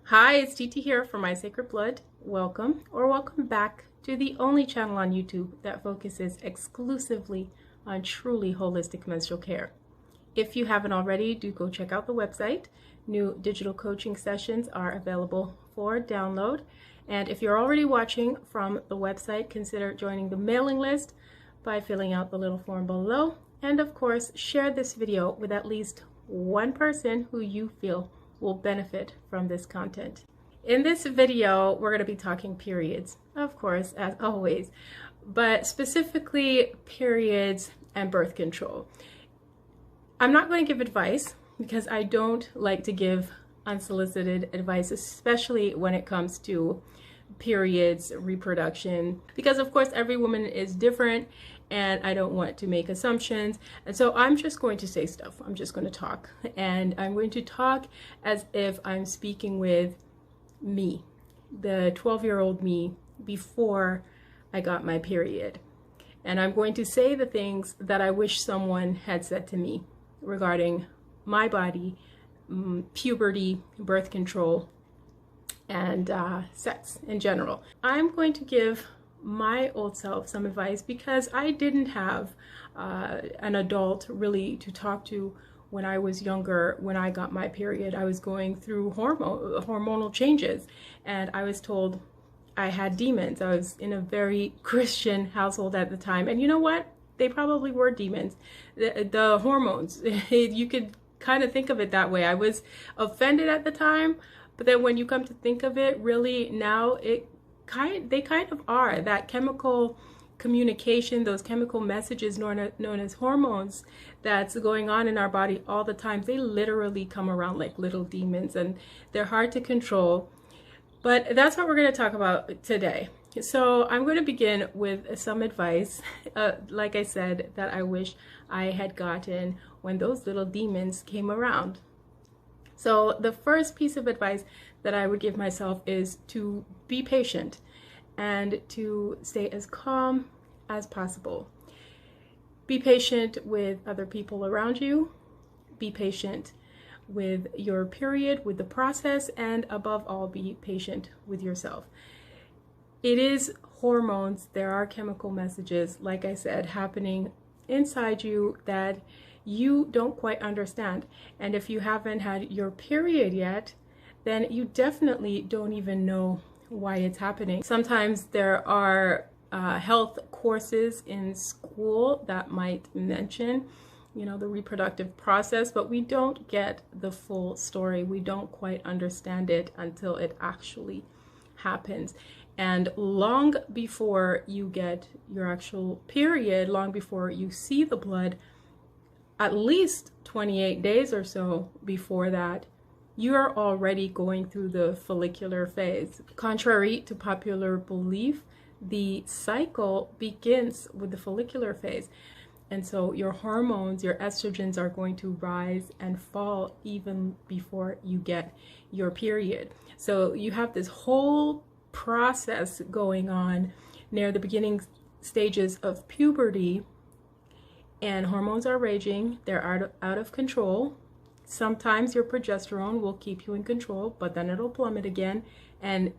Hi, it's Titi here for My Sacred Blood. Welcome or welcome back to the only channel on YouTube that focuses exclusively on truly holistic menstrual care. If you haven't already, do go check out the website. New digital coaching sessions are available for download. And if you're already watching from the website, consider joining the mailing list by filling out the little form below. And of course, share this video with at least one person who you feel will benefit from this content. In this video, we're going to be talking periods, of course, as always, but specifically periods and birth control. I'm not going to give advice because I don't like to give unsolicited advice, especially when it comes to periods, reproduction, because of course every woman is different and I don't want to make assumptions. And so I'm just going to say stuff. I'm just going to talk, and I'm going to talk as if I'm speaking with me, the 12-year-old me before I got my period. And I'm going to say the things that I wish someone had said to me regarding my body, puberty, birth control, and sex in general. I'm going to give my old self some advice because I didn't have an adult really to talk to when I was younger. When I got my period, I was going through hormonal changes, and I was told I had demons. I was in a very Christian household at the time, and you know what? They probably were demons. The hormones, you could kind of think of it that way. I was offended at the time, but then when you come to think of it, really now they kind of are that chemical communication, those chemical messages known as hormones that's going on in our body all the time. They literally come around like little demons, and they're hard to control. But that's what we're going to talk about today. So I'm going to begin with some advice, like I said, that I wish I had gotten when those little demons came around. So the first piece of advice that I would give myself is to be patient and to stay as calm as possible. Be patient with other people around you. Be patient with your period, with the process, and above all, be patient with yourself. It is hormones. There are chemical messages, like I said, happening inside you that you don't quite understand. And if you haven't had your period yet, then you definitely don't even know why it's happening. Sometimes there are health courses in school that might mention, the reproductive process, but we don't get the full story. We don't quite understand it until it actually happens. And long before you get your actual period, long before you see the blood, at least 28 days or so before that, you are already going through the follicular phase. Contrary to popular belief, the cycle begins with the follicular phase. And so your hormones, your estrogens are going to rise and fall even before you get your period. So you have this whole process going on near the beginning stages of puberty, and hormones are raging. They're out of control. Sometimes your progesterone will keep you in control, but then it'll plummet again. And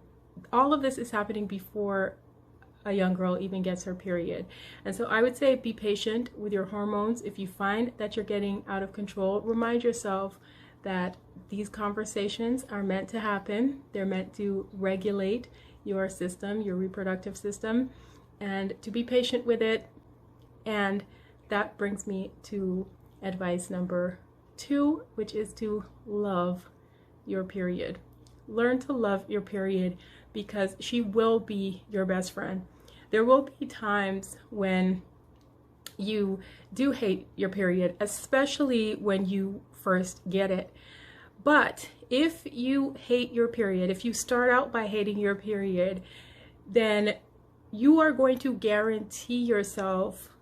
all of this is happening before a young girl even gets her period. And so I would say be patient with your hormones. If you find that you're getting out of control, remind yourself that these conversations are meant to happen. They're meant to regulate your system, your reproductive system, and to be patient with it. And that brings me to advice number 2, which is to love your period. Learn to love your period because she will be your best friend. There will be times when you do hate your period, especially when you first get it. But if you hate your period, if you start out by hating your period, then you are going to guarantee yourself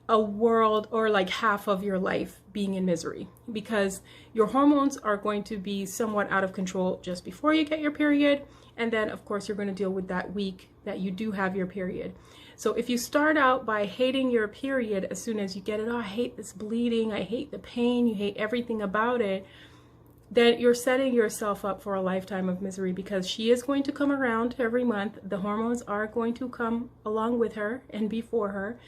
a world or like half of your life being in misery, because your hormones are going to be somewhat out of control just before you get your period. And then of course you're going to deal with that week that you do have your period. So if you start out by hating your period as soon as you get it, oh, I hate this bleeding, I hate the pain, you hate everything about it, then you're setting yourself up for a lifetime of misery, because she is going to come around every month. The hormones are going to come along with her and before her.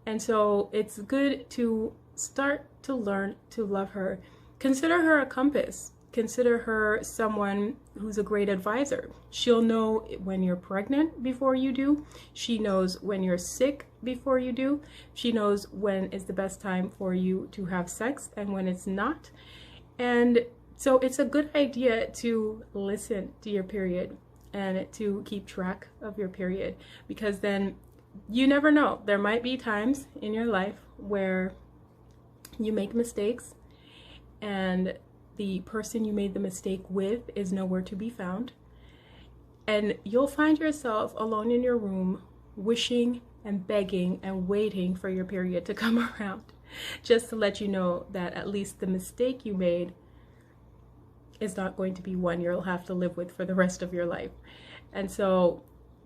And so it's good to start to learn to love her. Consider her a compass. Consider her someone who's a great advisor. She'll know when you're pregnant before you do. She knows when you're sick before you do. She knows when is the best time for you to have sex and when it's not. And so it's a good idea to listen to your period and to keep track of your period, because then you never know. There might be times in your life where you make mistakes and the person you made the mistake with is nowhere to be found. And you'll find yourself alone in your room, wishing and begging and waiting for your period to come around, just to let you know that at least the mistake you made is not going to be one you'll have to live with for the rest of your life. And so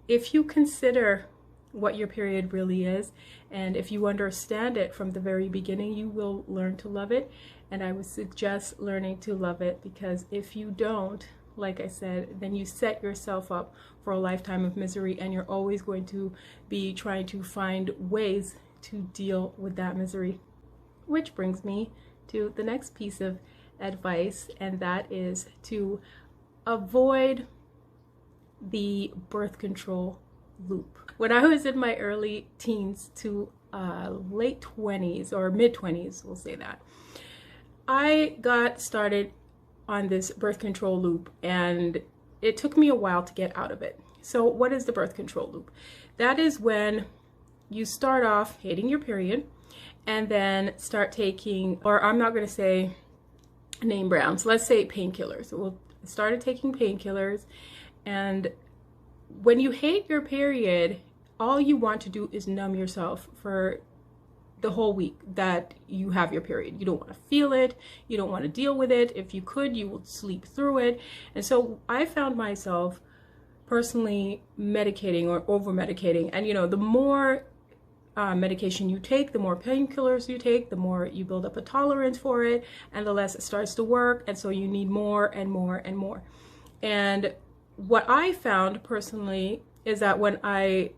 if you consider what your period really is, and if you understand it from the very beginning, you will learn to love it. And I would suggest learning to love it, because if you don't, like I said, then you set yourself up for a lifetime of misery, and you're always going to be trying to find ways to deal with that misery. Which brings me to the next piece of advice, and that is to avoid the birth control loop. When I was in my early teens to late 20s or mid 20s, we'll say that, I got started on this birth control loop, and it took me a while to get out of it. So what is the birth control loop? That is when you start off hating your period and then start taking, or I'm not going to say name brands, let's say painkillers. So we'll started taking painkillers, and when you hate your period, all you want to do is numb yourself for the whole week that you have your period. You don't want to feel it. You don't want to deal with it. If you could, you would sleep through it. And so I found myself personally medicating or over medicating. And the more medication you take, the more painkillers you take, the more you build up a tolerance for it, and the less it starts to work. And so you need more and more and more. And what I found personally is that when I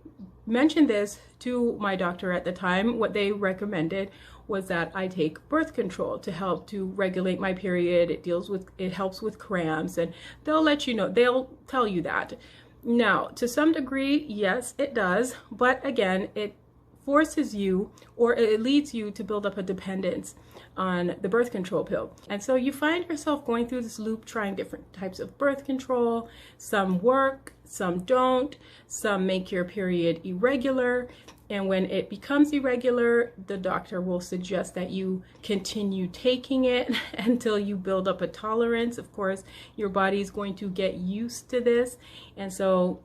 mentioned this to my doctor at the time, what they recommended was that I take birth control to help to regulate my period. It helps with cramps, and they'll tell you that. Now, to some degree, yes, it does, but again, it forces you, or it leads you to build up a dependence on the birth control pill. And so you find yourself going through this loop, trying different types of birth control. Some work, some don't, some make your period irregular. And when it becomes irregular, the doctor will suggest that you continue taking it until you build up a tolerance. Of course, your body is going to get used to this. And so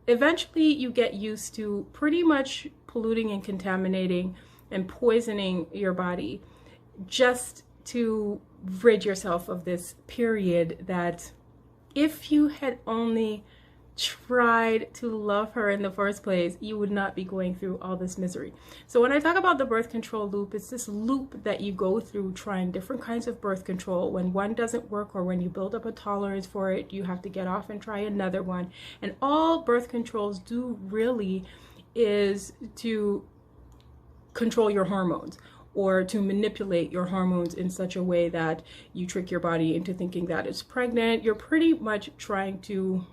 eventually you get used to pretty much polluting and contaminating and poisoning your body just to rid yourself of this period that, if you had only tried to love her in the first place, you would not be going through all this misery. So when I talk about the birth control loop, it's this loop that you go through trying different kinds of birth control. When one doesn't work, or when you build up a tolerance for it, you have to get off and try another one. And all birth controls do really is to control your hormones, or to manipulate your hormones in such a way that you trick your body into thinking that it's pregnant. You're pretty much trying to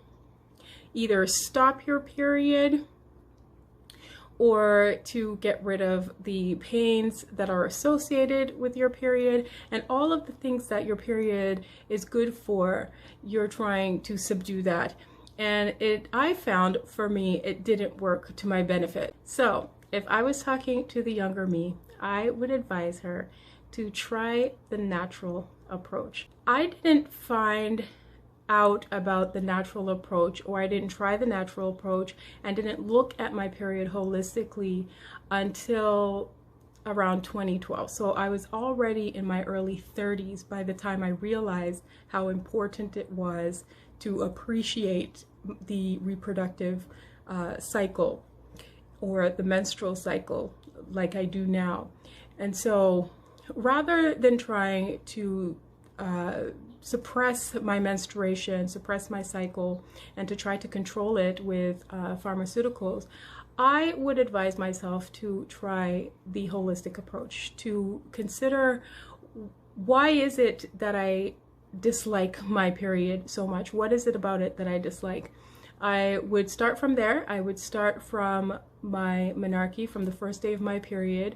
either stop your period or to get rid of the pains that are associated with your period, and all of the things that your period is good for. You're trying to subdue that. And I found, for me, it didn't work to my benefit. So if I was talking to the younger me, I would advise her to try the natural approach. I didn't find out about the natural approach, or I didn't try the natural approach and didn't look at my period holistically until around 2012. So I was already in my early 30s by the time I realized how important it was to appreciate the reproductive cycle, or the menstrual cycle, like I do now. And so rather than trying to suppress my menstruation, suppress my cycle, and to try to control it with pharmaceuticals, I would advise myself to try the holistic approach, to consider why is it that I dislike my period so much? What is it about it that I dislike? I would start from there. I would start from my menarche, from the first day of my period,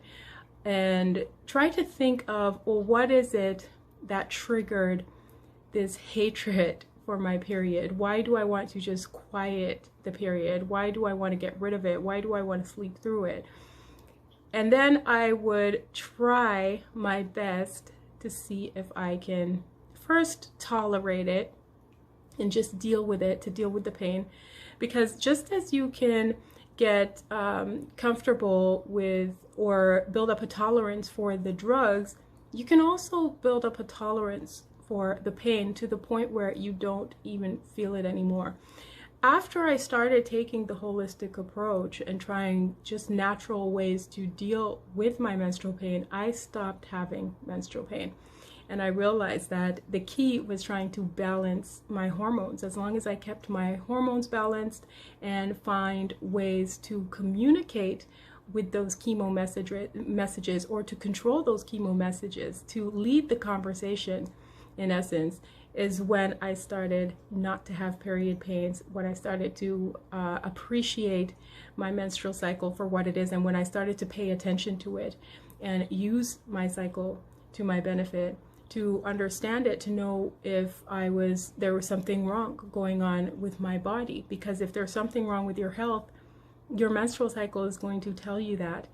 and try to think of, well, what is it that triggered this hatred for my period? Why do I want to just quiet the period? Why do I want to get rid of it? Why do I want to sleep through it? And then I would try my best to see if I can first tolerate it and just deal with it, to deal with the pain. Because just as you can get comfortable with or build up a tolerance for the drugs, you can also build up a tolerance for the pain to the point where you don't even feel it anymore. After I started taking the holistic approach and trying just natural ways to deal with my menstrual pain, I stopped having menstrual pain. And I realized that the key was trying to balance my hormones. As long as I kept my hormones balanced and find ways to communicate with those chemo messages, or to control those chemo messages, to lead the conversation, in essence, is when I started not to have period pains, when I started to appreciate my menstrual cycle for what it is, and when I started to pay attention to it and use my cycle to my benefit, to understand it, to know if there was something wrong going on with my body. Because if there's something wrong with your health, your menstrual cycle is going to tell you that.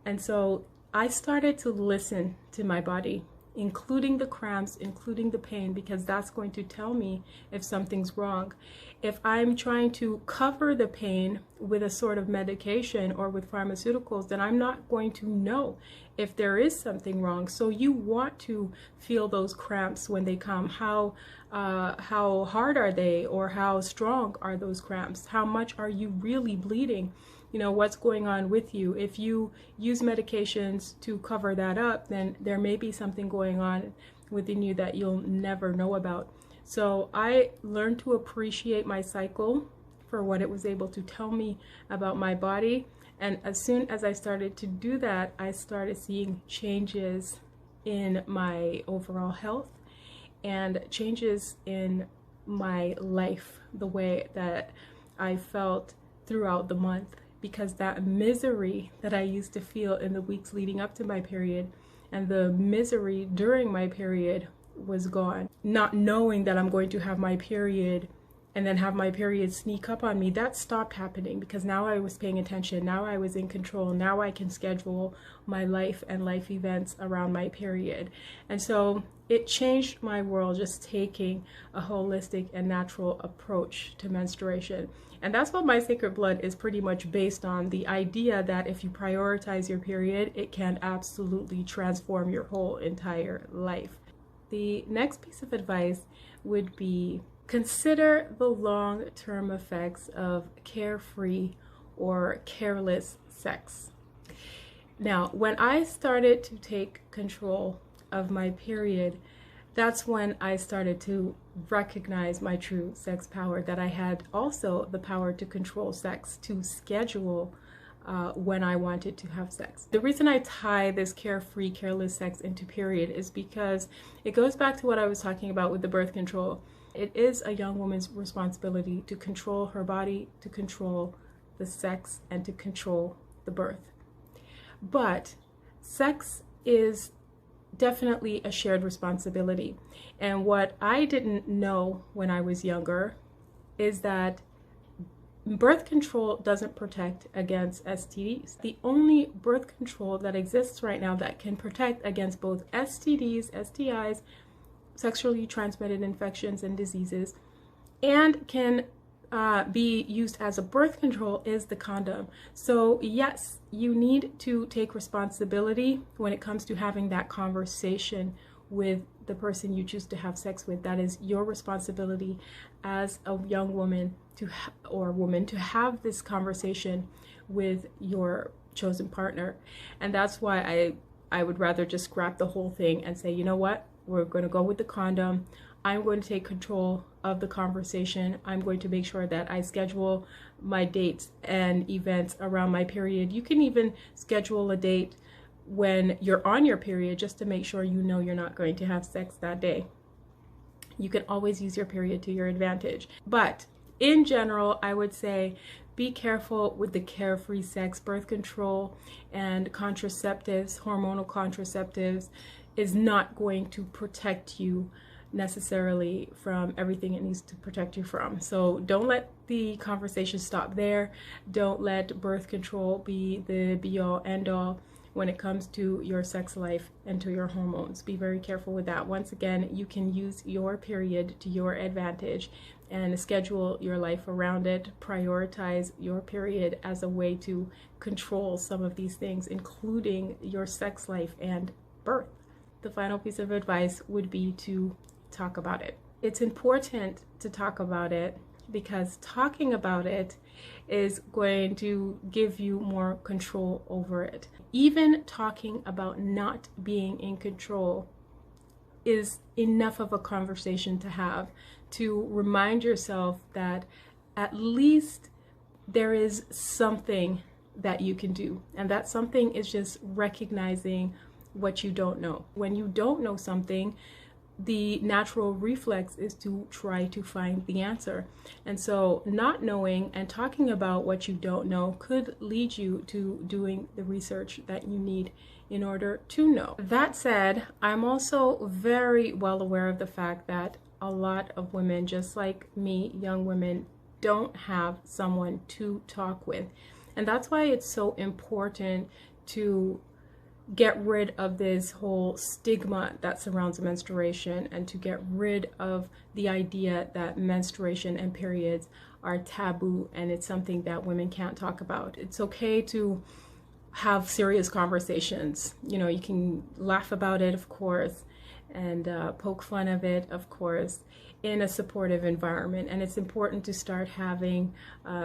And so I started to listen to my body, including the cramps, including the pain, because that's going to tell me if something's wrong. If I'm trying to cover the pain with a sort of medication or with pharmaceuticals, then I'm not going to know if there is something wrong. So you want to feel those cramps when they come. How hard are they, or how strong are those cramps? How much are you really bleeding? You know, what's going on with you? If you use medications to cover that up, then there may be something going on within you that you'll never know about. So I learned to appreciate my cycle for what it was able to tell me about my body. And as soon as I started to do that, I started seeing changes in my overall health and changes in my life, the way that I felt throughout the month. Because that misery that I used to feel in the weeks leading up to my period and the misery during my period was gone. Not knowing that I'm going to have my period and then have my period sneak up on me, that stopped happening, because now I was paying attention. Now I was in control. Now I can schedule my life and life events around my period. And so it changed my world, just taking a holistic and natural approach to menstruation. And that's what My Sacred Blood is pretty much based on, the idea that if you prioritize your period, it can absolutely transform your whole entire life. The next piece of advice would be, consider the long-term effects of carefree or careless sex. Now, when I started to take control of my period, that's when I started to recognize my true sex power, that I had also the power to control sex, to schedule when I wanted to have sex. The reason I tie this carefree, careless sex into period is because it goes back to what I was talking about with the birth control. It is a young woman's responsibility to control her body, to control the sex, and to control the birth. But sex is definitely a shared responsibility. And what I didn't know when I was younger is that birth control doesn't protect against STDs. The only birth control that exists right now that can protect against both STDs, STIs, sexually transmitted infections and diseases, and can be used as a birth control is the condom. So yes, you need to take responsibility when it comes to having that conversation with the person you choose to have sex with. That is your responsibility as a young woman to have this conversation with your chosen partner. And that's why I would rather just scrap the whole thing and say, you know what? We're going to go with the condom. I'm going to take control of the conversation. I'm going to make sure that I schedule my dates and events around my period. You can even schedule a date when you're on your period just to make sure you know you're not going to have sex that day. You can always use your period to your advantage. But in general, I would say be careful with the carefree sex. Birth control and contraceptives, hormonal contraceptives, is not going to protect you necessarily from everything it needs to protect you from. So don't let the conversation stop there. Don't let birth control be the be-all end-all when it comes to your sex life and to your hormones. Be very careful with that. Once again, you can use your period to your advantage and schedule your life around it. Prioritize your period as a way to control some of these things, including your sex life and birth. The final piece of advice would be to talk about it. It's important to talk about it because talking about it is going to give you more control over it. Even talking about not being in control is enough of a conversation to have, to remind yourself that at least there is something that you can do. And that something is just recognizing what you don't know. When you don't know something, the natural reflex is to try to find the answer. And so not knowing and talking about what you don't know could lead you to doing the research that you need in order to know. That said, I'm also very well aware of the fact that a lot of women, just like me, young women, don't have someone to talk with. And that's why it's so important to get rid of this whole stigma that surrounds menstruation, and to get rid of the idea that menstruation and periods are taboo and it's something that women can't talk about. It's okay to have serious conversations. You know, you can laugh about it, of course, and poke fun of it, of course, in a supportive environment. And it's important to start having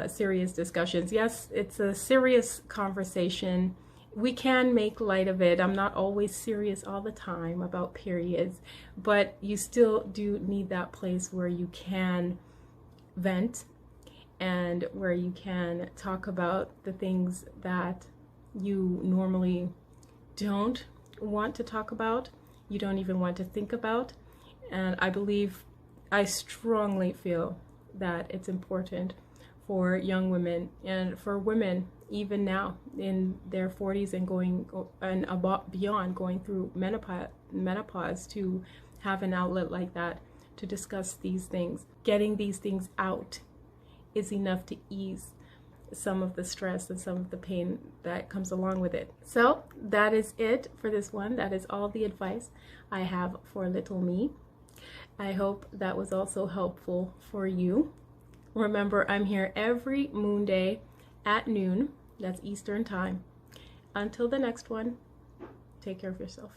serious discussions. Yes, it's a serious conversation. We can make light of it. I'm not always serious all the time about periods, but you still do need that place where you can vent and where you can talk about the things that you normally don't want to talk about, you don't even want to think about. And I strongly feel that it's important for young women and for women even now in their 40s and going and beyond, going through menopause, to have an outlet like that to discuss these things. Getting these things out is enough to ease some of the stress and some of the pain that comes along with it. So that is it for this one. That is all the advice I have for little me. I hope that was also helpful for you. Remember, I'm here every moon day at noon. That's Eastern time. Until the next one, take care of yourself.